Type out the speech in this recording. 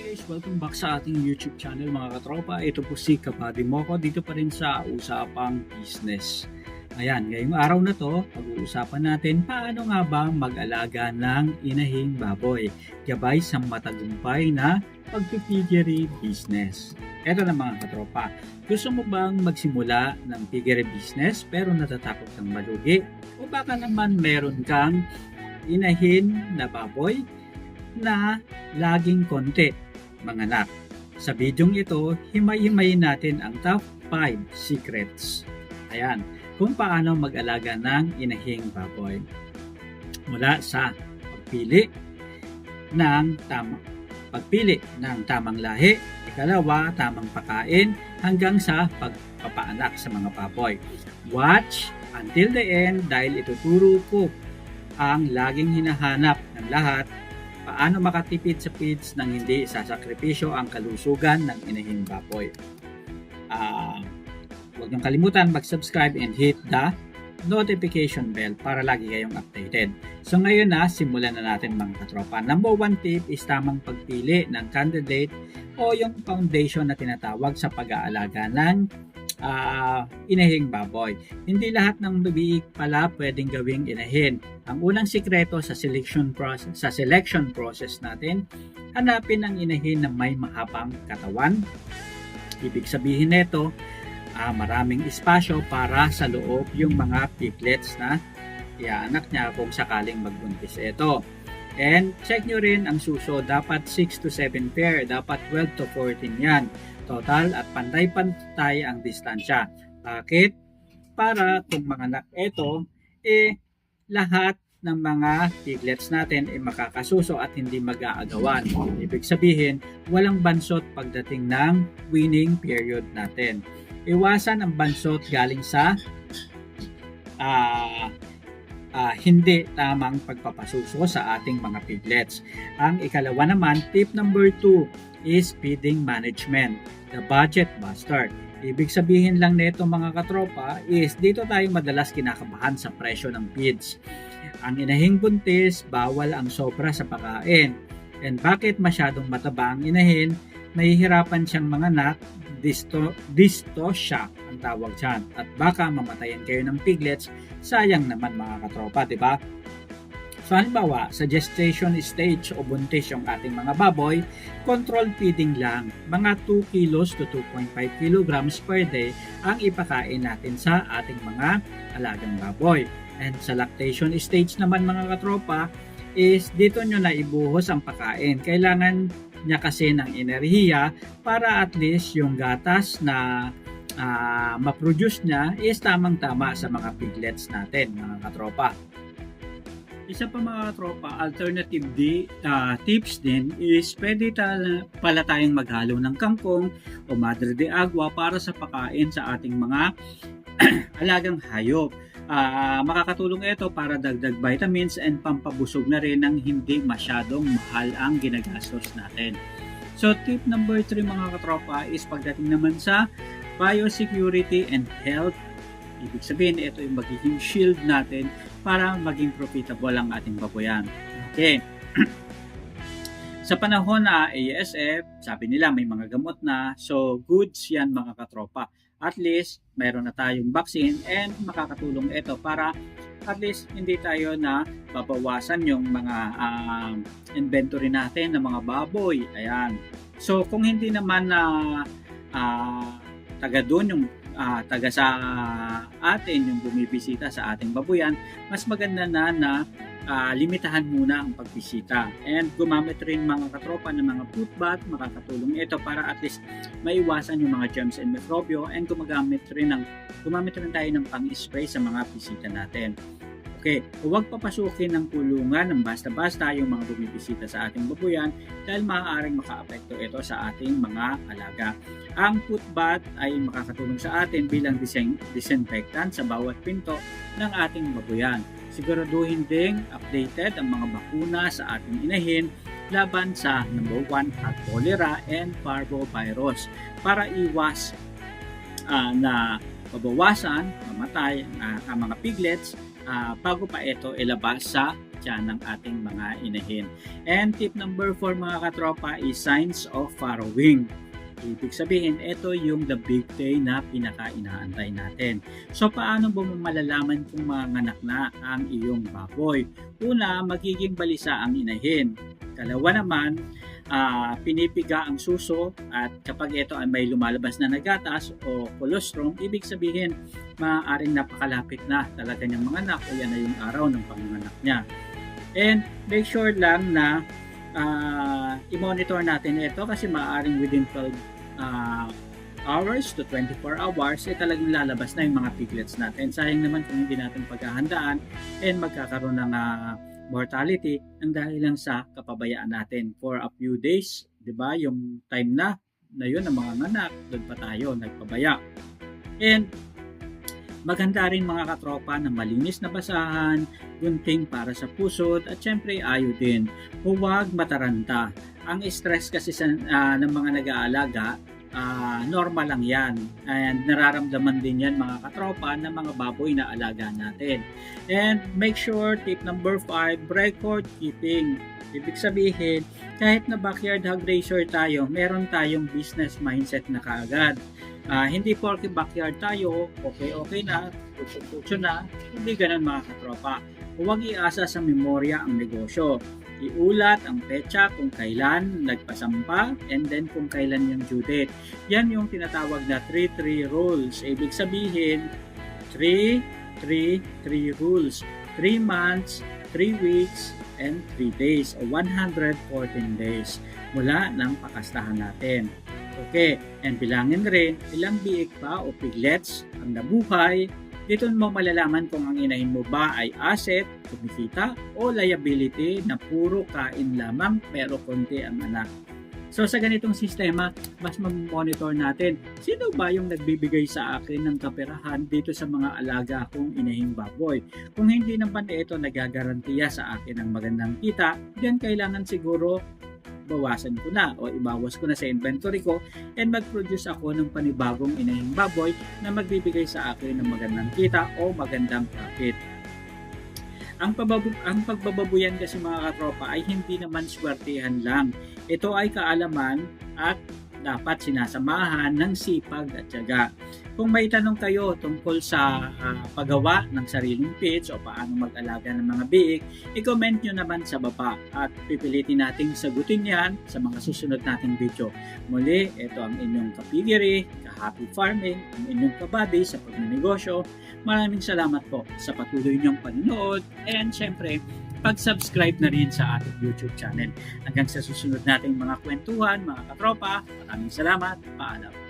guys! Welcome back sa ating YouTube channel mga katropa. Ito po si Kabady Moko dito pa rin sa Usapang Business. Ayan, ngayong araw na to, pag-uusapan natin paano nga ba mag-alaga ng inahing baboy gabay sa matagumpay na pag-piggery business. Ito na mga katropa, gusto mo bang magsimula ng piggery business pero natatakot kang malugi? O baka naman meron kang inahin na baboy na laging konti manganak. Sa bidyong ito, himay-himayin natin ang top 5 secrets. Ayan, kung paano mag-alaga ng inahing baboy. Mula sa pagpili ng tamang lahi, ikalawa, tamang pagkain, hanggang sa pagpapaanak sa mga baboy. Watch until the end dahil ituturo ko ang laging hinahanap ng lahat, paano makatipid sa feeds nang hindi isasakripisyo ang kalusugan ng inahing baboy. Huwag niyong kalimutan mag-subscribe and hit the notification bell para lagi kayong updated. So ngayon na, simulan na natin mga katropa. Number 1 tip is tamang pagpili ng candidate o yung foundation na tinatawag sa pag-aalaga ng inahing baboy. Hindi lahat ng biik pala pwedeng gawing inahin. Ang unang sikreto sa selection process natin, hanapin ang inahin na may mahabang katawan. Ibig sabihin nito, maraming espasyo para sa loob yung mga piglets na iaanak niya kung sakaling magbuntis ito. And check nyo rin ang suso, dapat 6 to 7 pair, dapat 12 to 14 yan total at pantay-pantay ang distansya. Bakit? Para kung manganak ito, lahat ng mga piglets natin makakasuso at hindi mag-aagawan. Ibig sabihin, walang bansot pagdating ng weaning period natin. Iwasan ang bansot galing sa hindi tamang pagpapasuso sa ating mga piglets. Ang ikalawa naman, tip number 2 is feeding management, the budget bastard. Ibig sabihin lang nito mga katropa is dito tayo madalas kinakabahan sa presyo ng feeds. Ang inahing buntis, bawal ang sobra sa pagkain. And bakit masyadong mataba ang inahin? Mahihirapan siyang manganak, dystosya ang tawag dyan. At baka mamatayan kayo ng piglets, sayang naman mga katropa, di ba? So halimbawa, sa gestation stage o buntis yung ating mga baboy, control feeding lang. Mga 2 kilos to 2.5 kilograms per day ang ipakain natin sa ating mga alagang baboy. And sa lactation stage naman mga katropa, is dito nyo na ibuhos ang pakain. Kailangan niya kasi ng enerhiya para at least yung gatas na ma-produce niya is tamang-tama sa mga piglets natin mga katropa. Isa pa mga tropa, alternative tips din is pwede pala tayong maghalo ng kangkong o madre de agua para sa pagkain sa ating mga alagang hayop. Makakatulong ito para dagdag vitamins and pampabusog na rin ng hindi masyadong mahal ang ginagastos natin. So tip number 3 mga katropa is pagdating naman sa biosecurity and health. Ibig sabihin, ito yung magiging shield natin para maging profitable ang ating baboyan. Okay. Sa panahon na ASF, sabi nila may mga gamot na. So, goods yan mga katropa. At least, mayroon na tayong vaccine and makakatulong ito para at least hindi tayo na babawasan yung mga inventory natin ng mga baboy. Ayan. So, kung hindi naman na taga doon yung taga sa atin yung bumibisita sa ating babuyan, mas maganda na limitahan muna ang pagbisita. And gumamit rin mga katropa ng mga foot bath, makakatulong ito para at least maiwasan yung mga germs and mikrobyo, and gumamit rin tayo ng pang-spray sa mga bisita natin. Okay, huwag papasukin ng kulungan ng basta-basta yung mga bumibisita sa ating babuyan dahil maaaring makaapekto ito sa ating mga alaga. Ang foot bath ay makakatulong sa atin bilang disinfectant sa bawat pinto ng ating babuyan. Siguraduhin ding updated ang mga bakuna sa ating inahin laban sa number 1 at cholera and parvovirus para iwas na mabawasan, mamatay ang mga piglets bago pa ito ilabas sa tiyan ng ating mga inahin. And tip number 4 mga katropa is signs of farrowing. Ibig sabihin, ito yung the big day na pinaka-inaantay natin. So, paano ba malalaman kung manganak na ang iyong baboy? Una, magiging balisa ang inahin. Kalawa naman, pinipiga ang suso at kapag ito ay may lumalabas na nagatas o colostrum, ibig sabihin, maaaring napakalapit na talaga niyang manganak o yan na yung araw ng panganganak niya. And make sure lang na i-monitor natin ito kasi maaaring within 12 hours to 24 hours talagang lalabas na yung mga piglets natin. Sayang naman kung hindi natin paghahandaan and magkakaroon ng mortality ang dahil lang sa kapabayaan natin for a few days, 'di ba? Yung time na yun ng mga anak, doon pa tayo nagpabaya. And maganda rin mga katropa na malinis na basahan, gunting para sa pusod at syempre iodine. Huwag mataranta. Ang stress kasi ng mga nag-aalaga, normal lang yan. And nararamdaman din yan mga katropa ng mga baboy na alaga natin. And make sure, tip number 5, record keeping. Ibig sabihin, kahit na backyard hog raiser tayo, meron tayong business mindset na kaagad. Hindi porke backyard tayo, okay na, tutso na, hindi ganun mga katropa. Huwag iasa sa memorya ang negosyo. Iulat ang petsa kung kailan nagpasampa and then kung kailan yung due date. Yan yung tinatawag na 3-3 rules. Ibig sabihin, 3-3-3 rules. 3 months, 3 weeks, and 3 days o 114 days mula ng pakastahan natin. Okay, and bilangin rin ilang biik pa o piglets ang nabuhay. Dito mo malalaman kung ang inahin mo ba ay asset, kumikita, o liability na puro kain lamang pero konti ang anak. So sa ganitong sistema, mas mamonitor natin sino ba yung nagbibigay sa akin ng kaperahan dito sa mga alaga kong inahing baboy. Kung hindi naman ito nagagarantiya sa akin ng magandang kita, diyan kailangan siguro bawasan ko na o ibawas ko na sa inventory ko and mag-produce ako ng panibagong inahing baboy na magbibigay sa akin ng magandang kita o magandang profit. Ang pagbababuyan kasi mga katropa ay hindi naman swertihan lang. Ito ay kaalaman at dapat sinasamahan ng sipag at tiyaga. Kung may tanong kayo tungkol sa paggawa ng sariling pitch o paano mag-alaga ng mga biik, i-comment nyo naman sa baba at pipilitin nating sagutin yan sa mga susunod nating video. Muli, ito ang inyong kapigiri, ka-happy farming, ang inyong kabady sa pagnenegosyo. Maraming salamat po sa patuloy niyong panonood and syempre, pag-subscribe na rin sa ating YouTube channel. Hanggang sa susunod nating mga kwentuhan, mga katropa, maraming salamat. Paalam.